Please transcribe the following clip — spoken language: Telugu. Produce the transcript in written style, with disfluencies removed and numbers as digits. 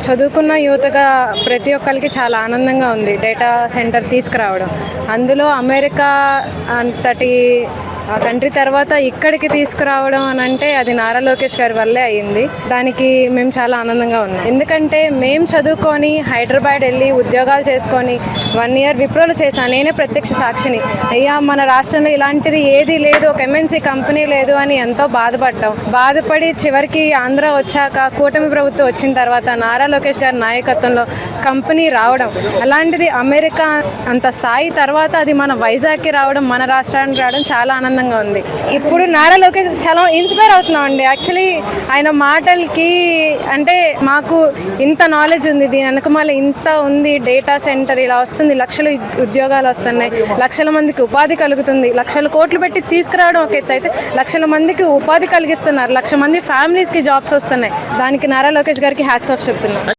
చదువుకున్న యువతగా ప్రతి ఒక్కరికి చాలా ఆనందంగా ఉంది డేటా సెంటర్ తీసుకురావడం. అందులో అమెరికా అంతటి కంట్రీ తర్వాత ఇక్కడికి తీసుకురావడం అని అంటే అది నారా లోకేష్ గారి వల్లే అయ్యింది. దానికి మేము చాలా ఆనందంగా ఉన్నాం. ఎందుకంటే మేము చదువుకొని హైదరాబాద్ వెళ్ళి ఉద్యోగాలు చేసుకొని 1 year విప్రోలు చేశాను. నేనే ప్రత్యక్ష సాక్షిని. అయ్యా మన రాష్ట్రంలో ఇలాంటిది ఏది లేదు, ఒక MNC కంపెనీ లేదు అని ఎంతో బాధపడ్డాం. బాధపడి చివరికి ఆంధ్ర వచ్చాక కూటమి ప్రభుత్వం వచ్చిన తర్వాత నారా లోకేష్ గారి నాయకత్వంలో కంపెనీ రావడం, అలాంటిది అమెరికా అంత స్థాయి తర్వాత అది మన వైజాగ్కి రావడం, మన రాష్ట్రానికి రావడం చాలా ఆనందంగా ఉంది. ఇప్పుడు నారా లోకేష్ చాలా ఇన్స్పైర్ అవుతున్నాం అండి. యాక్చువల్లీ ఆయన మాటలకి అంటే మాకు ఇంత నాలెడ్జ్ ఉంది, దీని వెనకమాల ఇంత ఉంది, డేటా సెంటర్ ఇలా వస్తుంది, లక్షల ఉద్యోగాలు వస్తున్నాయి, లక్షల మందికి ఉపాధి కలుగుతుంది, లక్షల కోట్లు పెట్టి తీసుకురావడం ఒక ఎత్తు అయితే లక్షల మందికి ఉపాధి కలిగిస్తున్నారు, 1,00,000 మంది ఫ్యామిలీస్కి జాబ్స్ వస్తున్నాయి. దానికి నారా లోకేష్ గారికి హ్యాట్స్ ఆఫ్ చెప్తున్నాం.